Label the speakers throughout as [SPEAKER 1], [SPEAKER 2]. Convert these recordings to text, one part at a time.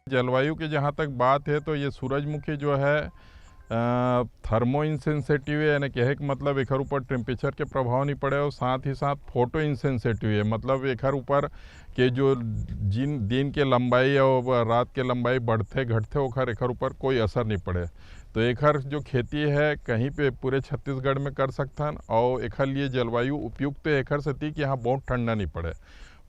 [SPEAKER 1] जलवायु की जहाँ तक बात है तो ये सूरजमुखी जो है थर्मो इंसेंसिटिव है, यानी कहे कि मतलब एक ऊपर टेम्परेचर के प्रभाव नहीं पड़े और साथ ही साथ फोटो इंसेंसिटिव है, मतलब एक ऊपर के जो जिन दिन के लंबाई और रात के लंबाई बढ़ते घटते ओखर एक ऊपर कोई असर नहीं पड़े। तो एखर जो खेती है कहीं पे पूरे छत्तीसगढ़ में कर सकथन और एखर लिए जलवायु उपयुक्त है एखर सेती कि यहाँ बहुत ठंडा नहीं पड़े।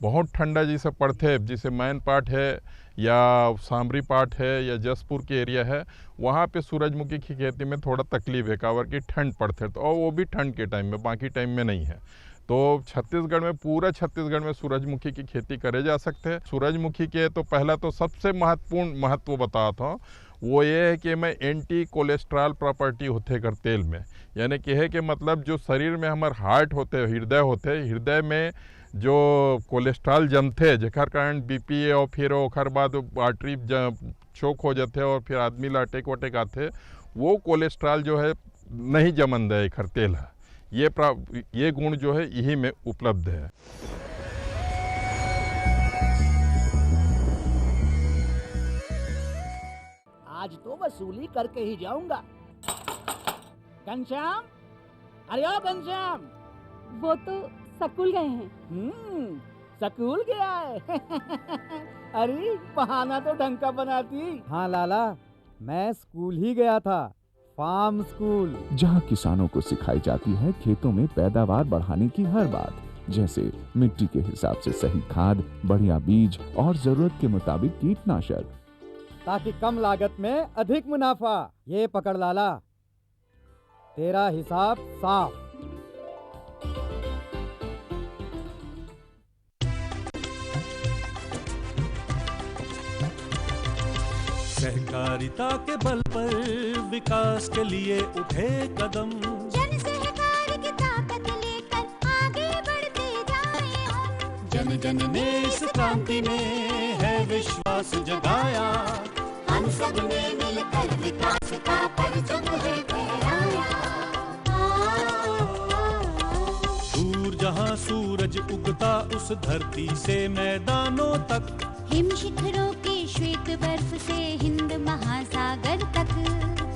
[SPEAKER 1] बहुत ठंडा जैसे पड़ते जैसे मैन पार्ट है या सामरी पार्ट है या जसपुर के एरिया है, वहाँ पे सूरजमुखी की खेती में थोड़ा तकलीफ है कावर की ठंड पड़ते तो, और वो भी ठंड के टाइम में, बाकी टाइम में नहीं है। तो छत्तीसगढ़ में, पूरा छत्तीसगढ़ में सूरजमुखी की खेती करे जा सकते हैं। सूरजमुखी के तो पहला तो सबसे महत्वपूर्ण महत्व बताता हूँ, वो ये है कि मैं एंटी कोलेस्ट्रॉल प्रॉपर्टी होते कर तेल में, यानी कि है कि मतलब जो शरीर में हमारे हार्ट होते, हृदय होते, हृदय में जो कोलेस्ट्रॉल जमते जेकर कारण बीपी और फिर ओखर बाद आर्टरी चोक हो जाते और फिर आदमी ला अटैक वटैक आते, वो कोलेस्ट्रॉल जो है नहीं जमन दे एखर तेल है। ये गुण जो है यही में उपलब्ध है।
[SPEAKER 2] आज तो वसूली करके ही जाऊंगा। घनश्याम, अरे ओ घनश्याम।
[SPEAKER 3] वो तो स्कूल गए हैं।
[SPEAKER 2] स्कूल गया है। अरे बहाना तो ढंग का बनाती।
[SPEAKER 4] हाँ लाला, मैं स्कूल ही गया था, फार्म स्कूल,
[SPEAKER 5] जहाँ किसानों को सिखाई जाती है खेतों में पैदावार बढ़ाने की हर बात, जैसे मिट्टी के हिसाब से सही खाद, बढ़िया बीज और जरूरत के मुताबिक कीटनाशक,
[SPEAKER 4] ताकि कम लागत में अधिक मुनाफा। ये पकड़ लाला, तेरा हिसाब साफ।
[SPEAKER 6] सहकारिता के बल पर विकास के लिए उठे कदम,
[SPEAKER 7] जन सहकार की ताकत लेकर आगे बढ़ते जाएं हम।
[SPEAKER 6] जन जन ने इस क्रांति में है विश्वास जगाया,
[SPEAKER 7] हम सब ने मिलकर विकास का परचम है फहराया।
[SPEAKER 6] दूर जहां सूरज उगता उस धरती से मैदानों तक,
[SPEAKER 7] हिम शिखरों की श्वेत बर्फ से हिंद महासागर तक।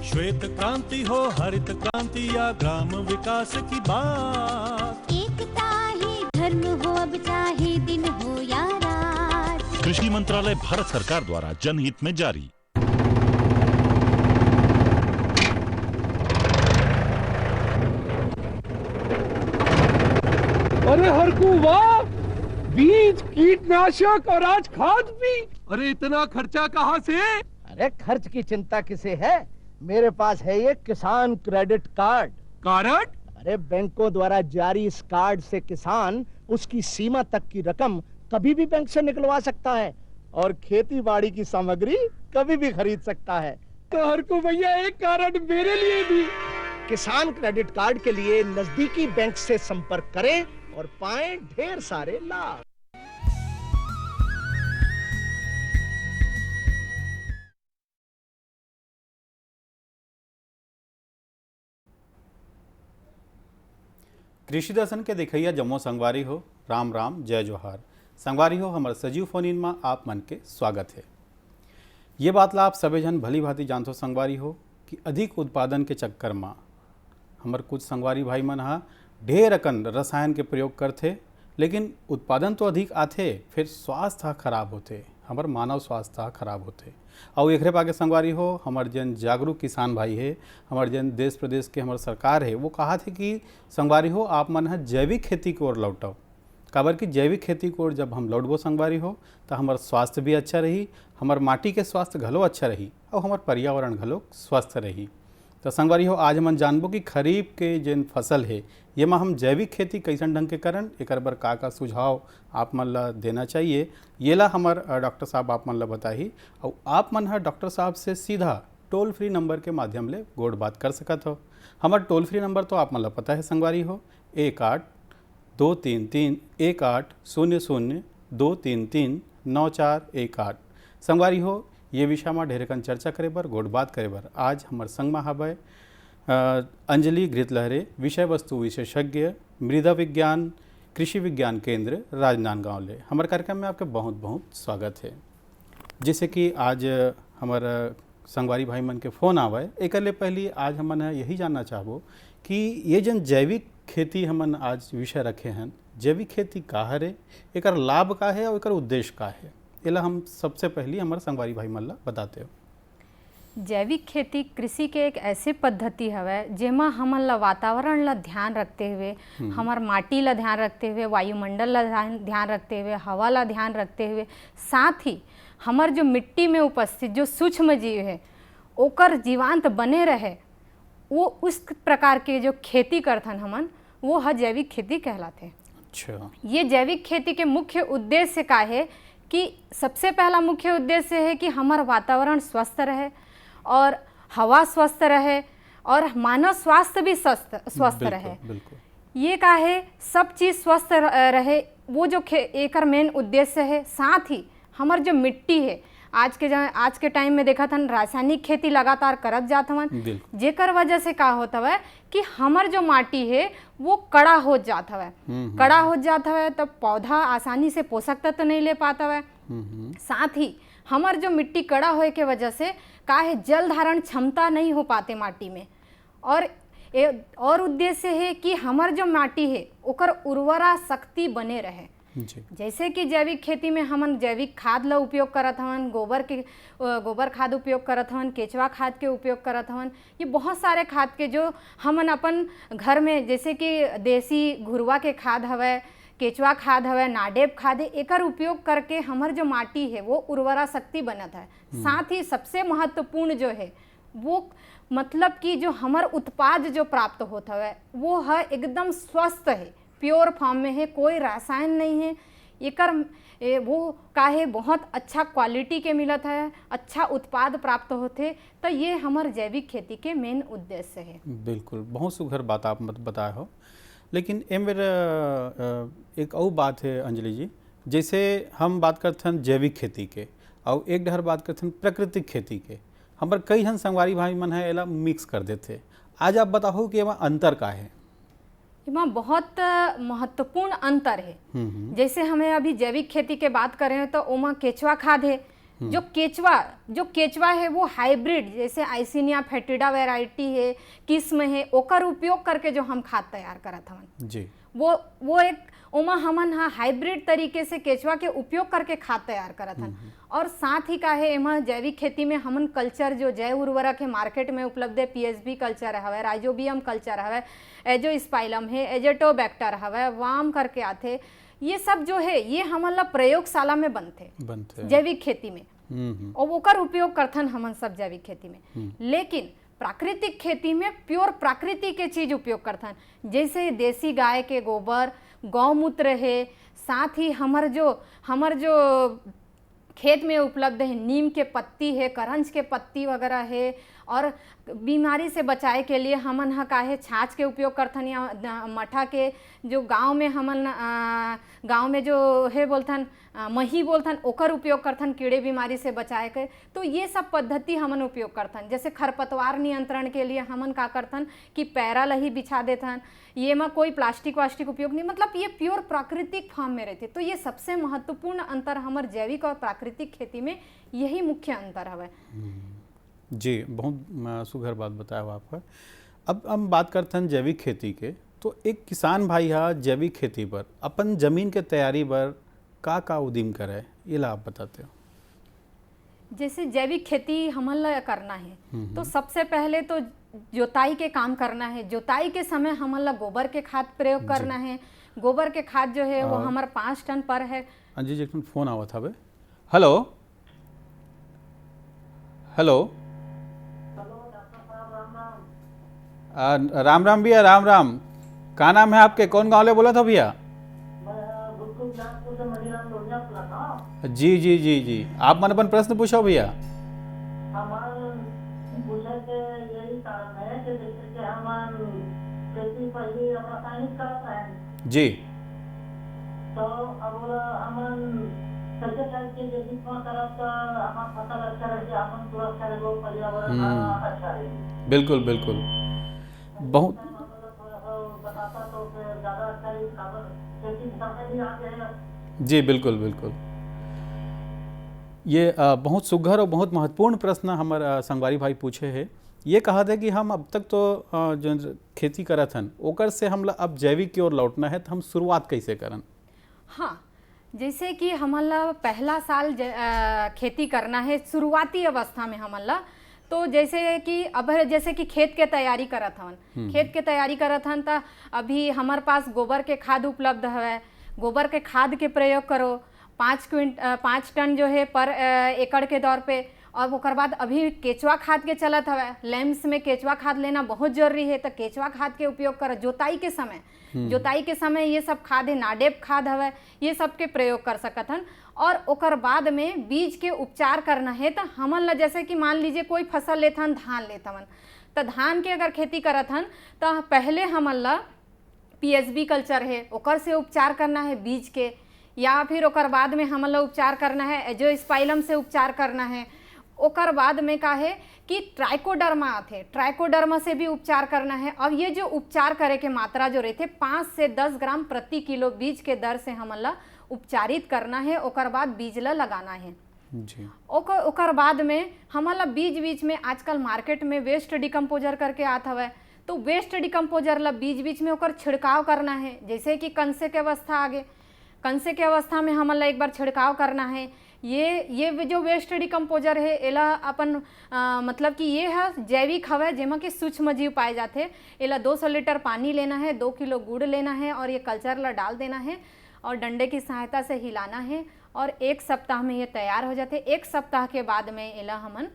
[SPEAKER 6] श्वेत क्रांति हो, हरित क्रांति या ग्राम विकास की बात,
[SPEAKER 7] एकता ही धर्म हो अब चाहे दिन हो या रात।
[SPEAKER 8] कृषि मंत्रालय भारत सरकार द्वारा जनहित में जारी।
[SPEAKER 9] अरे हरकू वाह, बीज, कीटनाशक और आज खाद भी। अरे इतना खर्चा कहाँ से?
[SPEAKER 2] अरे खर्च की चिंता किसे है, मेरे पास है ये किसान क्रेडिट कार्ड।
[SPEAKER 9] कार्ड?
[SPEAKER 2] अरे बैंकों द्वारा जारी इस कार्ड से किसान उसकी सीमा तक की रकम कभी भी बैंक से निकलवा सकता है और खेती बाड़ी की सामग्री कभी भी खरीद सकता है।
[SPEAKER 9] तो हरकू भैया एक कार्ड मेरे लिए भी।
[SPEAKER 2] किसान क्रेडिट कार्ड के लिए नजदीकी बैंक से संपर्क करें और पाएं ढेर सारे लाभ।
[SPEAKER 10] कृषि दर्शन के देखैया जम्मो संगवारी हो, राम राम जय जोहार। संगवारी हो, हमारे सजीव फोन इन में आप मन के स्वागत है। ये बात ला आप सभी जन भली भांति जानते हो संगवारी हो कि अधिक उत्पादन के चक्कर में हमार कुछ संगवारी भाई मन हा ढेर अकन रसायन के प्रयोग करते, लेकिन उत्पादन तो अधिक आते, फिर स्वास्थ्य खराब होते, हमार मानव स्वास्थ्य खराब होते। और एकरे पाके संगवारी हो, हमार जन जागरूक किसान भाई है, हमार जन देश प्रदेश के हमार सरकार है, वो कहा थे कि संगवारी हो आप मन है जैविक खेती की ओर लौटाओ। काबर कि जैविक खेती की ओर जब हम लौटबो संगवारी हो तो हमार स्वास्थ्य भी अच्छा रही, हमार माटी के स्वास्थ्य घलो अच्छा रही और हमार पर्यावरण घलो स्वस्थ रही। तो संगवारी हो आज हम जानबो कि खरीफ के जिन फसल है ये में हम जैविक खेती कैसन ढंग के करन, एक बार का सुझाव आप मन ला देना चाहिए, ये ला हमार डॉक्टर साहब आप मन ला बताही। और आप मन है डॉक्टर साहब से सीधा टोल फ्री नंबर के माध्यम ले गोड़ बात कर सकत हो। हमार टोल फ्री नंबर तो आप मन ला पता है संगवारी हो, 18-233-18-00-233-9418। संगवारी हो, ये विषय में ढेरकन चर्चा करे बर, गोड़ बात करे बर आज हमार संग में हवय अंजलि घृतलहरे, विषय वस्तु विशेषज्ञ, मृदा विज्ञान कृषि विज्ञान केंद्र राजनांदगांव ले। हमारे कार्यक्रम में आपके बहुत बहुत स्वागत है। जैसे कि आज हमारा संगवारी भाई मन के फ़ोन आवे, एक पहले आज हमन यही जानना चाहबो कि ये जन जैविक खेती हमन आज विषय रखे हैं, जैविक खेती का हरे, एकर लाभ का है और एकर उद्देश्य का है, एला हम सबसे पहले हमारे संगवारी भाई मन ला बताते हो।
[SPEAKER 11] जैविक खेती कृषि के एक ऐसी पद्धति हवे जेमा हमन ला वातावरण ला ध्यान रखते हुए, हमार माटी ला ध्यान रखते हुए, वायुमंडल ला ध्यान रखते हुए, हवा ला ध्यान रखते हुए, साथ ही हमार जो मिट्टी में उपस्थित जो सूक्ष्म जीव है ओकर जीवांत बने रहे, वो उस प्रकार के जो खेती करथन हमन वो है जैविक खेती कहलाते।
[SPEAKER 10] अच्छा,
[SPEAKER 11] ये जैविक खेती के मुख्य उद्देश्य का है कि सबसे पहला मुख्य उद्देश्य है कि हमारा वातावरण स्वस्थ रहे और हवा स्वस्थ रहे और मानव स्वास्थ्य भी स्वस्थ रहे।
[SPEAKER 10] बिल्कुल।
[SPEAKER 11] ये का है सब चीज़ स्वस्थ रहे, वो जो एकर मेन उद्देश्य है। साथ ही हमार जो मिट्टी है आज के टाइम में देखा था रासायनिक खेती लगातार करत जात हवन, जेकर वजह से का होता है कि हमार जो माटी है वो कड़ा हो जात हवे, कड़ा हो जात हवे तब पौधा आसानी से पोषक तत्व नहीं ले पाता है। साथ ही हमार जो मिट्टी कड़ा होए के वजह से का है जल धारण क्षमता नहीं हो पाते माटी में, और उद्देश्य है कि हमार जो माटी है ओकर उर्वरा शक्ति बने रहे। जैसे कि जैविक खेती में हमन जैविक खाद ला उपयोग करत हवन, गोबर खाद उपयोग करत हवन, केचवा खाद के उपयोग करत हवन। ये बहुत सारे खाद के जो हमन अपन घर में, जैसे कि देसी घुरवा के खाद हवे, केचवा खाद हवे, नाडेप खाद है, एकर उपयोग करके हमार जो माटी है वो उर्वरा शक्ति बनत है। साथ ही सबसे महत्वपूर्ण जो है वो मतलब कि जो हमार उत्पाद जो प्राप्त होता है वो है एकदम स्वस्थ है, प्योर फॉर्म में है, कोई रसायन नहीं है। एकर वो का है बहुत अच्छा क्वालिटी के मिलत है, अच्छा उत्पाद प्राप्त होते, तो ये हमार जैविक खेती के मेन उद्देश्य है।
[SPEAKER 10] बिल्कुल, बहुत सुघर बात आप बताए हो। लेकिन ए मेरा एक और बात है अंजलि जी, जैसे हम बात करते हैं जैविक खेती के और एक डहर बात करते हैं प्राकृतिक खेती के, हमारे कई हन संगवारी भाई मन है एला मिक्स कर देते। आज आप बताओ कि एमा अंतर का है?
[SPEAKER 11] इसमें बहुत महत्वपूर्ण अंतर है। जैसे हमें अभी जैविक खेती के बात करें तो ओमा केचवा खाद है, जो केचवा है वो हाइब्रिड, जैसे आइसिनिया फेटिडा वैरायटी है, किस्म है, ओकर उपयोग करके जो हम खाद तैयार करत हवन
[SPEAKER 10] जी,
[SPEAKER 11] वो एक ओमा हमन हाइब्रिड तरीके से केचवा के उपयोग करके खाद तैयार करत हन। और साथ ही का है एमा जैविक खेती में हमन कल्चर जो जैव उर्वरक है मार्केट में उपलब्ध है, पीएसबी कल्चर हवे, राइजोबियम कल्चर हवे, एजोस्पाइलम है, एजेटोबैक्टर हवे, वाम करके आते, ये सब जो है ये हमन ला प्रयोगशाला में बनते जैविक खेती में, और ओकर उपयोग करथन हमन सब जैविक खेती में। लेकिन प्राकृतिक खेती में प्योर प्राकृति के चीज उपयोग करथन, जैसे देसी गाय के गोबर, गौमूत्र है, साथ ही हमार जो खेत में उपलब्ध है नीम के पत्ती है, करंज के पत्ती वगैरह है, और बीमारी से बचाए के लिए हमन का है छाछ के उपयोग करथन, या मठा के जो गांव में जो है बोलथन मही बोलथन, ओकर उपयोग करथन कीड़े बीमारी से बचाए के। तो ये सब पद्धति हमन उपयोग करथन। जैसे खरपतवार नियंत्रण के लिए हमन का करथन कि पैरा लही बिछा देथन, ये में कोई प्लास्टिक वास्टिक उपयोग नहीं, मतलब ये प्योर प्राकृतिक फॉर्म में रहते। तो ये सबसे महत्वपूर्ण अंतर हमार जैविक और प्राकृतिक खेती में यही मुख्य अंतर है।
[SPEAKER 10] जी, बहुत सुघर बात बताया आपका। अब हम बात करते हैं जैविक खेती के, तो एक किसान भाई है जैविक खेती पर अपन जमीन के तैयारी पर का उद्यम करे, ये ला आप बताते हो?
[SPEAKER 11] जैसे जैविक खेती हमन ला करना है तो सबसे पहले तो जोताई के काम करना है। जोताई के समय हमन ला गोबर के खाद प्रयोग करना है। गोबर के खाद जो है वो हमारा 5 टन पर है।
[SPEAKER 10] अंजी जी फोन आवा था। हेलो हेलो, राम राम भैया, राम राम। क्या नाम है आपके, कौन गाँव ले बोला था भैया? जी जी जी जी, आप मन अपन प्रश्न पूछो भैया। जी,
[SPEAKER 12] तो अब हमन कैसे करके जैसे करब तो हमार फसल अच्छा रहे, अपन सुरक्षा रहे, पर्यावरण अच्छा रहे।
[SPEAKER 10] बिल्कुल बिल्कुल, बहुत
[SPEAKER 12] बताता तो फिर ज्यादा अच्छा रहे, खेती समय भी आगे है।
[SPEAKER 10] जी बिल्कुल बिल्कुल। ये बहुत सुघर और बहुत महत्वपूर्ण प्रश्न हमारे संगवारी भाई पूछे है। ये कहा था कि हम अब तक तो जो खेती करत हन ओकर से हम अब जैविक की ओर लौटना है, तो हम शुरुआत कैसे करन?
[SPEAKER 11] हाँ, जैसे कि हमला पहला साल खेती करना है शुरुआती अवस्था में हमला, तो जैसे कि अब जैसे कि खेत के तैयारी करत हवन, खेत के तैयारी करत हन तो अभी हमारे पास गोबर के खाद उपलब्ध है। गोबर के खाद के प्रयोग करो 5 टन जो है पर एकड़ के दौर पे। और ओकर बाद अभी केचुआ खाद के चलत हवे, लैम्प्स में केचुआ खाद लेना बहुत जरूरी है, तो केचुआ खाद के उपयोग करो जोताई के समय। जोताई के समय ये सब खाद है, नाडेप खाद हवे, ये सब के प्रयोग कर सकत हन। और ओकर बाद में बीज के उपचार करना है तो हमन ला जैसे कि मान लीजिए कोई फसल लेत हन, धान लेत हन, तो धान के अगर खेती करत हन तो पहले हमन ला पीएसबी कल्चर है ओकर से उपचार करना है बीज के, या फिर ओकर बाद में हमन ला उपचार करना है एजोस्पाइलम से उपचार करना है। ओकर बाद में का है कि ट्राइकोडर्मा आते, ट्राइकोडर्मा से भी उपचार करना है। अब ये जो उपचार करे के मात्रा जो रहते 5 से 10 ग्राम प्रति किलो बीज के दर से हमन ला उपचारित करना है। ओकर बाद बीज ला लगाना है
[SPEAKER 10] जी।
[SPEAKER 11] ओकर बाद में हमन ला बीच में आजकल मार्केट में वेस्ट डिकम्पोजर करके आत हवे, तो वेस्ट डिकम्पोजर ला बीच में ओकर छिड़काव करना है। जैसे कि कंसे के अवस्था आगे, कंसे के अवस्था में हमन ला एक बार छिड़काव करना है। ये जो वेस्ट डिकम्पोजर है एला अपन मतलब कि ये है जैविक हवा जेमा के सूक्ष्म जीव पाए जाते। एला 200 लीटर पानी लेना है, 2 किलो गुड़ लेना है और ये कल्चर ला डाल देना है और डंडे की सहायता से हिलाना है और 1 सप्ताह में ये तैयार हो जाते। 1 सप्ताह के बाद में एला हमन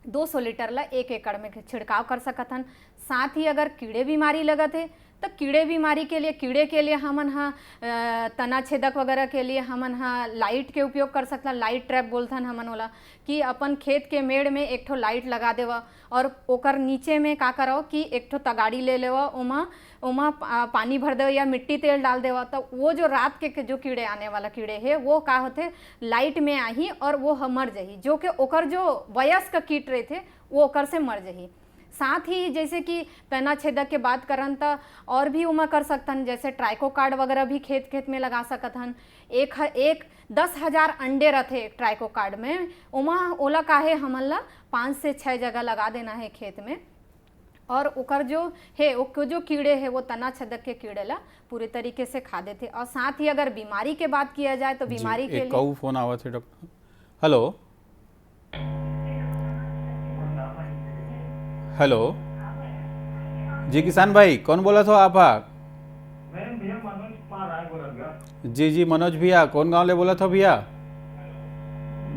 [SPEAKER 11] 200 लीटर ला 1 एकड़ में छिड़काव कर सकत हन। साथ ही अगर कीड़े बीमारी लगत है तो कीड़े बीमारी के लिए कीड़े के लिए हमन तना छेदक वगैरह के लिए हमन लाइट के उपयोग कर सकता। लाइट ट्रैप बोलथन हमन ओला कि अपन खेत के मेड़ में एक ठो लाइट लगा देवा और ओकर नीचे में का करो कि एक ठो तगाड़ी ले लेवा, ओमा पानी भर देवा या मिट्टी तेल डाल देवा, तो वो जो रात के जो कीड़े आने वाला कीड़े है वो का होते लाइट में आही और वो मर जही, जो कि ओकर जो वयस्क कीट रहे थे वो ओकर से मर जही। साथ ही जैसे कि तना छेदक के बात करन तो और भी उमा कर सकतन, जैसे ट्राइकोकार्ड वगैरह भी खेत में लगा सकत हन। एक 10,000 अंडे रहते एक ट्राइकोकार्ड में, उमा ओला काहे हमन ला 5 से 6 जगह लगा देना है खेत में और ओकर जो है वो जो कीड़े है वो तना छेदक के कीड़े ला पूरे तरीके से खा देते। और साथ ही अगर बीमारी के बात किया जाए तो बीमारी के लिए
[SPEAKER 10] फोन आवत है डॉक्टर। हेलो हेलो जी, किसान भाई कौन बोला था आप?
[SPEAKER 13] मैं भैया मनोज कुमार राय बोला भैया।
[SPEAKER 10] जी मनोज भैया, कौन गांव ले बोला था भैया?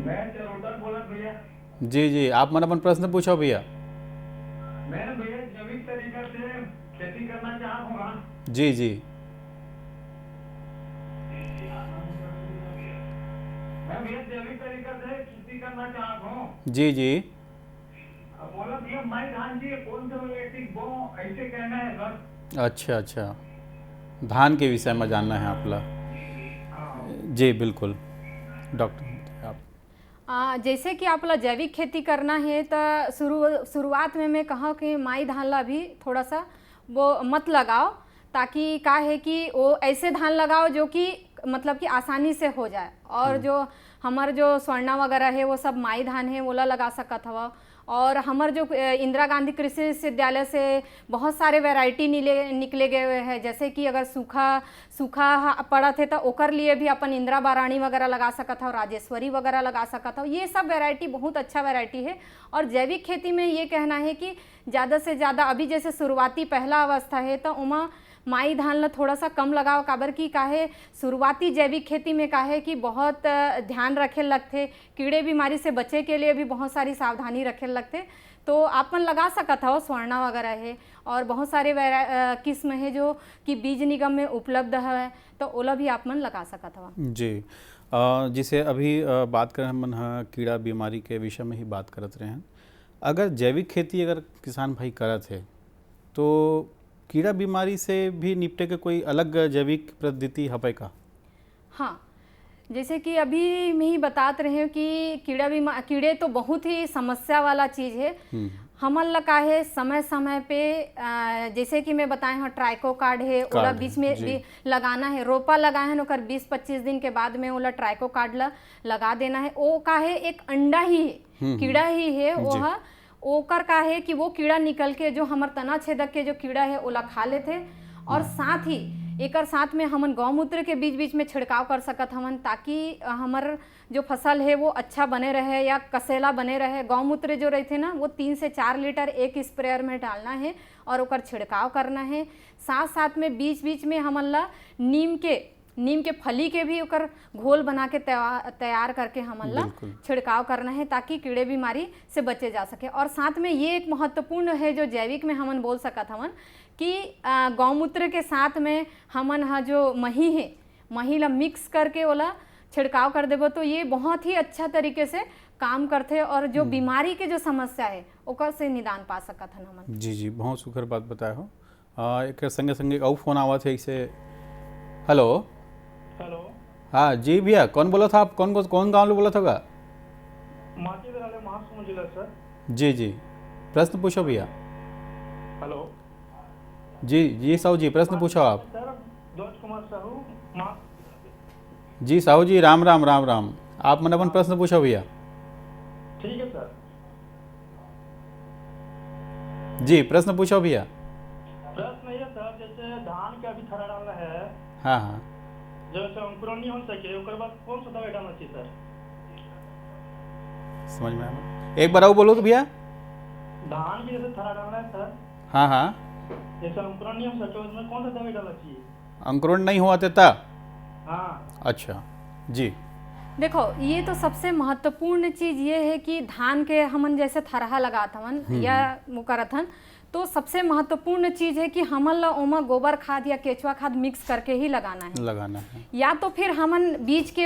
[SPEAKER 13] मैं चरोटर बोला भैया।
[SPEAKER 10] जी आप मन अपन प्रश्न पूछो भैया।
[SPEAKER 13] मैं भैया जैविक तरीका से खेती करना चाहूँगा।
[SPEAKER 10] जी
[SPEAKER 13] मैं भैया जैविक तरीका से खेती करना चाहता हूँ।
[SPEAKER 10] जी
[SPEAKER 13] बोला भैया मैं धान की कौन सा वैरायटी बो ऐसे कहना है सर।
[SPEAKER 10] अच्छा, धान के विषय में जानना है आपला? जी बिल्कुल डॉक्टर आप।
[SPEAKER 11] जैसे कि आपला जैविक खेती करना है तो शुरुआत में मैं कहा कि माई धान ला भी थोड़ा सा वो मत लगाओ, ताकि का है कि वो ऐसे धान लगाओ जो कि मतलब कि आसानी से हो जाए। और जो हमार जो स्वर्णा वगैरह है वो सब माई धान है, वो लगा सकत हवा। और हमार जो इंदिरा गांधी कृषि विश्वविद्यालय से बहुत सारे वैरायटी निकले गए हैं, जैसे कि अगर सूखा पड़ा थे तो ओकर लिए भी अपन इंदिरा बाराणी वगैरह लगा सकत हो, राजेश्वरी वगैरह लगा सकत हो। ये सब वैरायटी बहुत अच्छा वैरायटी है। और जैविक खेती में ये कहना है कि ज़्यादा से ज़्यादा अभी जैसे शुरुआती पहला अवस्था है तो उमा माई धान ला थोड़ा सा कम लगाओ, काबर की काहे शुरुआती जैविक खेती में काहे कि बहुत ध्यान रखे लगते, कीड़े बीमारी से बचे के लिए भी बहुत सारी सावधानी रखे लगते। तो आपन लगा सकत हो, स्वर्णा वगैरह है और बहुत सारे किस्म है जो कि बीज निगम में उपलब्ध है, तो ओला भी आपमन लगा सकत हो।
[SPEAKER 10] जी जिसे अभी बात करें हम कीड़ा बीमारी के विषय में ही बात करते रहे हैं। अगर जैविक खेती अगर किसान भाई करत है तो कीड़ा बीमारी से भी निपटे के कोई अलग जैविक पद्धति है का?
[SPEAKER 11] हाँ, जैसे कि अभी मैं ही बतात रहे हूँ कि कीड़े तो बहुत ही समस्या वाला चीज़ है। हमन ला का है समय समय पे जैसे कि मैं बताए हाँ ट्राइको कार्ड है ओला बीच में भी लगाना है, रोपा लगाए हैं ओकर 20-25 दिन के बाद में ओला ट्राइको कार्ड लगा देना है। वो का है एक अंडा ही है, कीड़ा ही है वो ओकर का है कि वो कीड़ा निकल के जो हमार तना छेदक के जो कीड़ा है ओला खा लेते। और साथ ही एकर साथ में हमन गौमूत्र के बीच बीच में छिड़काव कर सकत हमन ताकि हमर जो फसल है वो अच्छा बने रहे या कसेला बने रहे। गौमूत्र जो रहते ना वो 3 से 4 लीटर एक स्प्रेयर में डालना है और ओकर छिड़काव करना है। साथ साथ में बीच बीच में हमन ला नीम के फली के भी ओकर घोल बना के तैयार करके हमन ला छिड़काव करना है ताकि कीड़े बीमारी से बचे जा सके। और साथ में ये एक महत्वपूर्ण है जो जैविक में हमन बोल सकत हमन कि गौमूत्र के साथ में हमन हा जो मही ला मिक्स करके ओला छिड़काव कर देबो तो ये बहुत ही अच्छा तरीके से काम करते और जो बीमारी के जो समस्या है ओकर से निदान पा सकत हन हमन।
[SPEAKER 10] जी बहुत सुखर बात बताए हो। एक संगे संगे और फोन आवत है इसे। हेलो हाँ जी भैया, कौन बोला था आप? कौन गाँव में बोला था?
[SPEAKER 13] महासमुंद जिला सर।
[SPEAKER 10] जी प्रश्न पूछो भैया।
[SPEAKER 13] हेलो
[SPEAKER 10] जी साहू जी प्रश्न पूछो आप।
[SPEAKER 13] सर ध्वज कुमार साहू
[SPEAKER 10] जी साहू जी राम राम आप मन अपन प्रश्न पूछो भैया।
[SPEAKER 13] ठीक है सर।
[SPEAKER 10] जी प्रश्न पूछो भैया।
[SPEAKER 13] प्रश्न ये सर जैसे धान के अभी थरा डालना है
[SPEAKER 10] हाँ
[SPEAKER 13] जैसे अंकुरण नहीं हो सके ओकर बाद कौन सा दवाई डालना चाहिए सर?
[SPEAKER 10] समझ में आया? एक बार और बोलो तो भैया।
[SPEAKER 13] धान की जैसे थरा डालना है सर
[SPEAKER 10] हाँ
[SPEAKER 13] जैसे अंकुरण नहीं हो सके उसमें कौन सा दवाई डालना चाहिए?
[SPEAKER 10] अंकुरण नहीं हुआ था?
[SPEAKER 13] हाँ
[SPEAKER 10] अच्छा जी।
[SPEAKER 11] देखो ये तो सबसे महत्वपूर्ण चीज ये है कि धान के हमन जैसे थरहा लगात हमन या वो करत हन तो सबसे महत्वपूर्ण चीज है कि हमन ला ओमा गोबर खाद या केचुआ खाद मिक्स करके ही लगाना है। या तो फिर हमन बीज के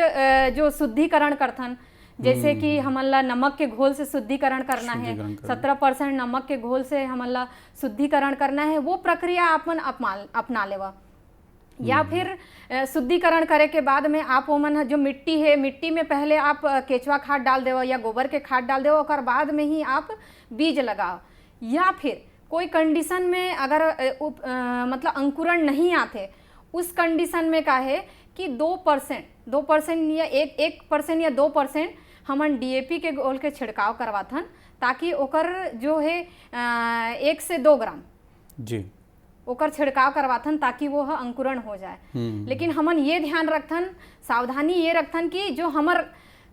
[SPEAKER 11] जो शुद्धिकरण करथन जैसे कि हमन ला नमक के घोल से शुद्धिकरण करना है, 17% नमक के घोल से हमन ला शुद्धिकरण करना है, वो प्रक्रिया अपन अपना लेवा। या फिर शुद्धिकरण करे के बाद में आप ओमन जो मिट्टी है मिट्टी में पहले आप केचुआ खाद डाल देवा या गोबर के खाद डाल देवा और बाद में ही आप बीज लगाओ। या फिर कोई कंडीशन में अगर मतलब अंकुरण नहीं आते उस कंडीशन में का है कि 2% या 1% या 2% हमन DAP के घोल के छिड़काव करवाथन ताकि ओकर जो है 1 से 2 ग्राम
[SPEAKER 10] जी
[SPEAKER 11] ओकर छिड़काव करवाथन ताकि वो अंकुरण हो जाए। लेकिन हमन ये ध्यान रखथन, सावधानी ये रखथन कि जो हमर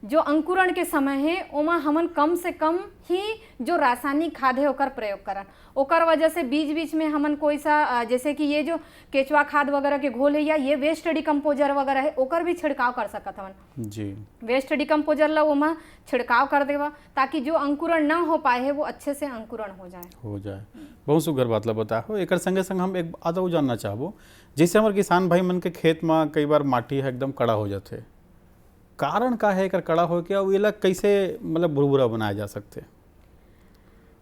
[SPEAKER 11] जो अंकुरण के समय है ओमा हमन कम से कम ही जो रासायनिक खाद है ओकर प्रयोग करन। ओकर वजह से बीच बीच में हमन कोई सा जैसे कि ये जो केचुआ खाद वगैरह के घोल है या ये वेस्ट डिकम्पोजर वगैरह है ओकर भी छिड़काव कर सकत हमन
[SPEAKER 10] जी।
[SPEAKER 11] वेस्ट डिकम्पोजर ला ओमा छिड़काव कर देवा ताकि जो अंकुरण ना हो पाए है वो अच्छे से अंकुरण हो जाए।
[SPEAKER 10] बहुत सुघर बात ला बताओ। एक संगे संग हम एक आधा जानना चाहबो जैसे हमारे किसान भाई मन के खेत में कई बार माटी है एकदम कड़ा हो जाते, कारण का है एकर कड़ा हो के वेला कैसे मतलब भुरभुरा बनाया जा सकते?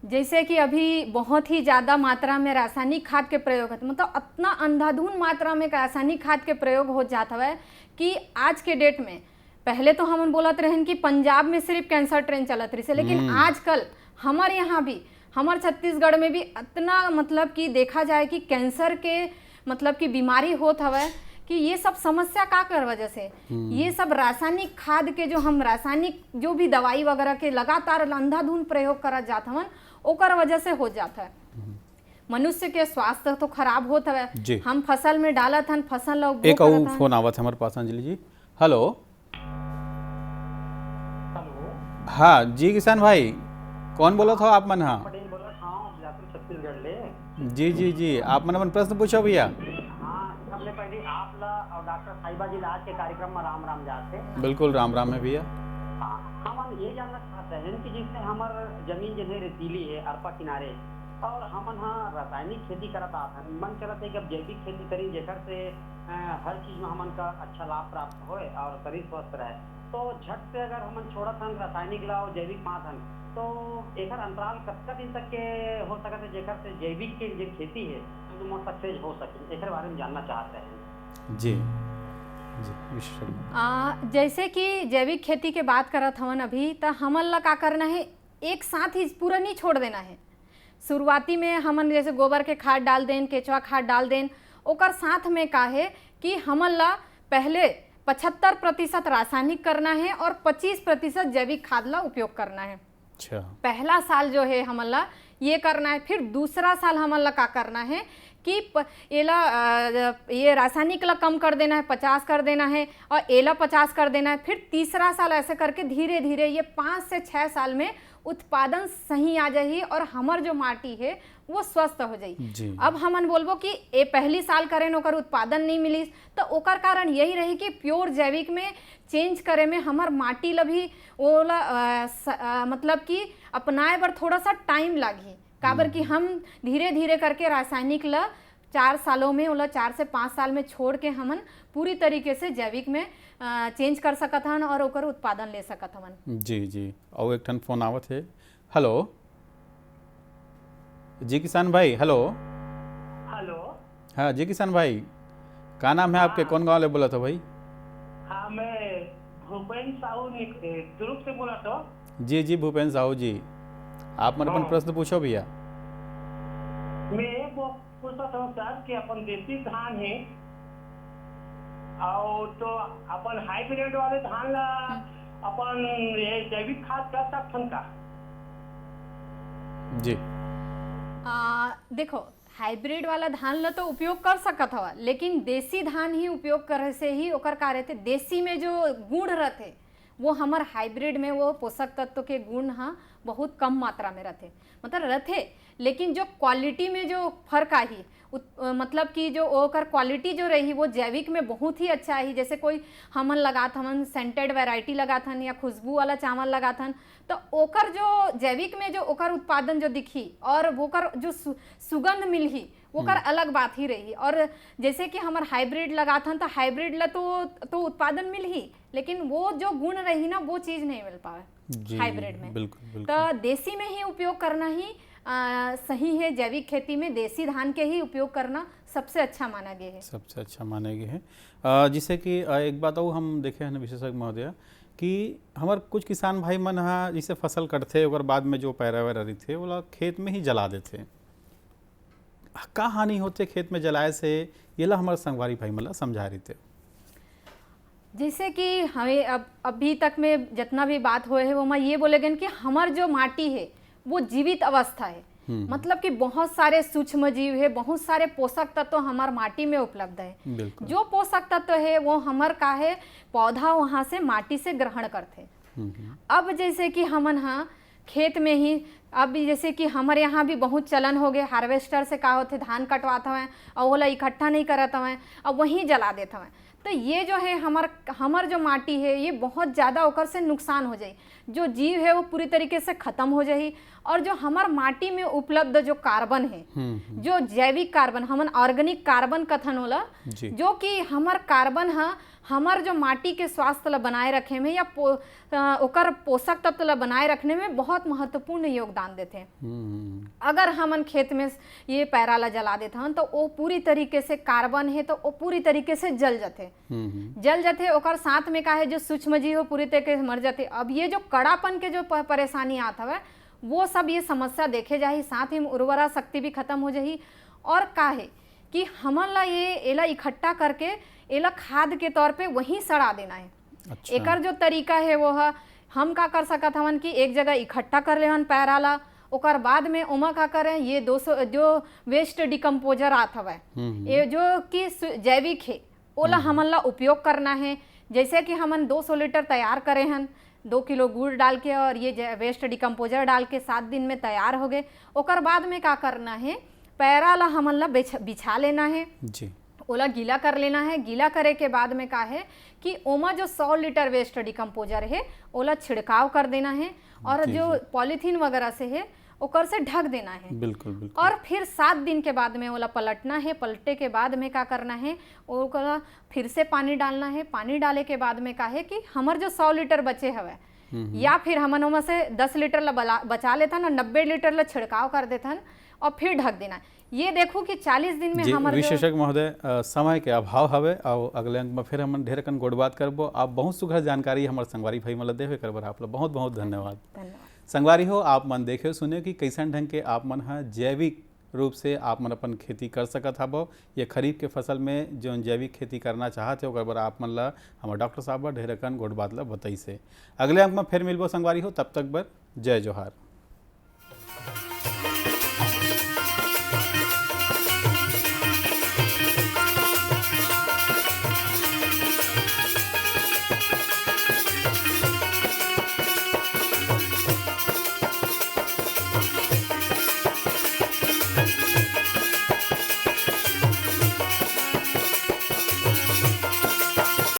[SPEAKER 11] जैसे कि अभी बहुत ही ज़्यादा मात्रा में रासायनिक खाद के प्रयोग है, मतलब इतना अंधाधुन मात्रा में रासायनिक खाद के प्रयोग हो जाता है कि आज के डेट में पहले तो हम बोलते रहे कि पंजाब में सिर्फ कैंसर ट्रेन चलत रही है, लेकिन आजकल हमारे यहाँ भी हमारे छत्तीसगढ़ में भी इतना मतलब कि देखा जाए कि कैंसर के मतलब कि बीमारी होत हवे कि ये सब समस्या का कर वजह से ये सब रासायनिक खाद के जो हम रासायनिक जो भी दवाई वगैरह के लगातार अंधाधुन प्रयोग करा जात हवन ओकर वजह से हो जाता है। मनुष्य के स्वास्थ्य तो खराब होता है। हम फसल में डालत हन फसल
[SPEAKER 10] एक और फोन आवत हमारे पास अंजलि जी। हेलो हाँ जी किसान भाई कौन बोला था आप मन? हाँ जी आप मन अपन प्रश्न पूछो भैया।
[SPEAKER 14] सबसे पहले आप ला और डॉक्टर साहिबा जी आज के कार्यक्रम में राम राम जाते।
[SPEAKER 10] बिल्कुल राम राम है भैया।
[SPEAKER 14] हाँ हम ये जानना चाहते हैं कि जिससे हमार जमीन जो है रेतीली है अरपा किनारे और हमन हाँ रासायनिक खेती करत आते हैं, मन चलते है कि अब जैविक खेती करी जेकर से हर चीज में हमन का अच्छा लाभ प्राप्त होए और शरीर स्वस्थ रहे। तो झट से अगर हमन छोड़त हन रासायनिक ला और जैविक मात हन तो एकर अंतराल कतका दिन तक के हो सकता है जेकर से जैविक के जो खेती है तो सक्सेस हो सके, एक बारे में जानना चाहते हैं।
[SPEAKER 10] जी
[SPEAKER 11] जैसे कि जैविक खेती के बात करत हवन अभी तो हमन ला का करना है एक साथ ही पूरा नहीं छोड़ देना है। शुरुआती में हमन जैसे गोबर के खाद डाल दें, केचुआ खाद डाल दें, ओकर साथ में का है कि हमन ला पहले 75% रासायनिक करना है और 25% जैविक खाद ला उपयोग करना है।
[SPEAKER 10] अच्छा,
[SPEAKER 11] पहला साल जो है हमन ला ये करना है। फिर दूसरा साल हमन ला का करना है कि ये रासायनिक ला कम कर देना है, 50 कर देना है, और एला 50 कर देना है। फिर तीसरा साल ऐसे करके धीरे धीरे ये 5 से 6 साल में उत्पादन सही आ जाही और हमर जो माटी है वो स्वस्थ हो जाई। अब हमन बोलबो कि ए पहली साल करें ओकर उत्पादन नहीं मिली, तो ओकर कारण यही रही कि प्योर जैविक में चेंज करे में हमर माटी ला भी ओला मतलब कि अपनाए बर थोड़ा सा टाइम लागी। काबर कि हम धीरे धीरे करके रासायनिक ला 4 सालों में ओला 4 से 5 साल में छोड़ के हमन पूरी तरीके से जैविक में चेंज कर सकत हन और ओकर उत्पादन ले सकत हन।
[SPEAKER 10] जी जी। और एक ठन फोन आवत है। हेलो जी किसान भाई। Hello
[SPEAKER 13] hello.
[SPEAKER 10] हाँ जी किसान भाई, का नाम है आपके, कौन गाँव ले बोला था भाई?
[SPEAKER 13] हाँ, मैं भूपेन साहू दुर्ग से बोला था।
[SPEAKER 10] जी जी भूपेन साहू जी, आप मन अपन प्रश्न पूछो भैया।
[SPEAKER 13] मैं वो पूछता था सर कि अपन देसी धान है और तो अपन हाइब्रिड वाले धान ला अपन ये जैविक खाद कर सकथन का?
[SPEAKER 10] जी
[SPEAKER 11] देखो, हाइब्रिड वाला धान ला तो उपयोग कर सकत हवा, लेकिन देसी धान ही उपयोग करे से ही ओकर का रहते, देसी में जो गुण रहते वो हमर हाइब्रिड में वो पोषक तत्व के गुण हाँ बहुत कम मात्रा में रहते, मतलब रहते, लेकिन जो क्वालिटी में जो फर्क आई मतलब कि जो ओकर क्वालिटी जो रही वो जैविक में बहुत ही अच्छा है। जैसे कोई हमन लगात हमन सेंटेड वैरायटी लगात हन या खुशबू वाला चावल लगात हन, तो ओकर जो जैविक में जो ओकर उत्पादन जो दिखी और ओकर जो सुगंध मिलही ओकर अलग बात ही रही। और जैसे कि हमार हाइब्रिड लगात हन तो हाइब्रिड ला तो उत्पादन मिलही, लेकिन वो जो गुण रही ना वो चीज़ नहीं मिल पावे हाइब्रिड में।
[SPEAKER 10] बिल्कुल।
[SPEAKER 11] तो देसी में ही उपयोग करना ही सही है। जैविक खेती में देसी धान के ही उपयोग करना सबसे अच्छा माना गया है।
[SPEAKER 10] सबसे अच्छा माना गया है। जिससे कि एक बात और हम देखे हैं विशेषज्ञ महोदय कि हमार कुछ किसान भाई मन हाँ जिसे फसल कटते और बाद में जो पैरावार रही थे वो खेत में ही जला देते। का हानि होते खेत में जलाए से, ये ला हमारे संगवारी भाई मतलब समझा रही थे।
[SPEAKER 11] जैसे कि हमें अभी तक में जितना भी बात हुए है वो मैं ये बोलेगन कि हमार जो माटी है वो जीवित अवस्था है, मतलब कि बहुत सारे सूक्ष्म जीव है, बहुत सारे पोषक तत्व हमार माटी में उपलब्ध है। जो पोषक तत्व है वो हमार का है पौधा वहाँ से माटी से ग्रहण करते। अब जैसे कि हमन हाँ खेत में ही अब जैसे कि हमारे यहाँ भी बहुत चलन हो गए, हार्वेस्टर से का होते धान कटवाते हैं और वो इकट्ठा नहीं करते हैं और वहीं जला देते हैं। तो ये जो है हमार जो माटी है ये बहुत ज़्यादा ओकर से नुकसान हो जाए, जो जीव है वो पूरी तरीके से ख़त्म हो जाए। और जो हमार माटी में उपलब्ध जो कार्बन है, जो जैविक कार्बन हमन ऑर्गेनिक कार्बन कथन होला, जो कि हमार कार्बन है हमार जो माटी के स्वास्थ्य ला बनाए रखे में या ओकर पोषक तत्व ला बनाए रखने में बहुत महत्वपूर्ण योगदान देते हैं। अगर हमन खेत में ये पैरा ला जला देते हैं तो वो पूरी तरीके से कार्बन है तो वो पूरी तरीके से जल जाते ओकर साथ में का है जो सूक्ष्म जीव पूरी तरीके से मर जाते। अब ये जो कड़ापन के जो परेशानी आता है वो सब ये समस्या देखे जाही, साथ ही उर्वरा शक्ति भी खत्म हो जाही। और का है कि हमन ला ये एला इकट्ठा करके एला खाद के तौर पे वहीं सड़ा देना है। अच्छा। एकर जो तरीका है वो है हम का कर सकत हवन कि एक जगह इकट्ठा कर लेवन पैरा ला, ओकर बाद में ओमा का करें ये 200 जो वेस्ट डिकम्पोजर आता है ये जो कि जैविक है ओला हमन ला उपयोग करना है। जैसे कि हमन 200 लीटर तैयार करे हन 2 किलो गुड़ डाल के और ये वेस्ट डिकम्पोजर डाल के 7 दिन में तैयार हो गए। ओकर बाद में का करना है पैरा ला हमन ला बिछा लेना है जी, ओला गीला कर लेना है। गीला करे के बाद में का है कि ओमा जो 100 लीटर वेस्ट डिकम्पोजर है ओला छिड़काव कर देना है और जो पॉलीथीन वगैरह से है ओकर से ढक देना है।
[SPEAKER 10] बिल्कुल।
[SPEAKER 11] और फिर 7 दिन के बाद में ओला पलटना है। पलटे के बाद में का करना है ओला फिर से पानी डालना है। पानी डाले के बाद में का है कि हमार जो 100 लीटर बचे हवे या फिर हमन ओमा से 10 लीटर ला बचा लेता ना 90 लीटर ला छिड़काव कर देता और फिर ढक देना। ये देखो कि 40 दिन में हमारे
[SPEAKER 10] विशेषज्ञ महोदय समय के अभाव हवे और अगले अंक में फिर हम ढेर कन गोड़ बात करबो। आप बहुत सुघर जानकारी हमारे संगवारी भाई मतलब देवे करबर आप लोग बहुत बहुत धन्यवाद। संगवारी हो आप मन देखे सुने कि कैसन ढंग के आप मन हा जैविक रूप से आप मन अपन खेती कर सकत हबो। ये खरीफ के फसल में जो जैविक खेती करना चाहते हो ओकर बर आप मन ला हमारे डॉक्टर साहब ढेर अकन गोट बात ला बताई से। अगले अंक में फिर मिलबो संगवारी हो, तब तक बर जय जोहार।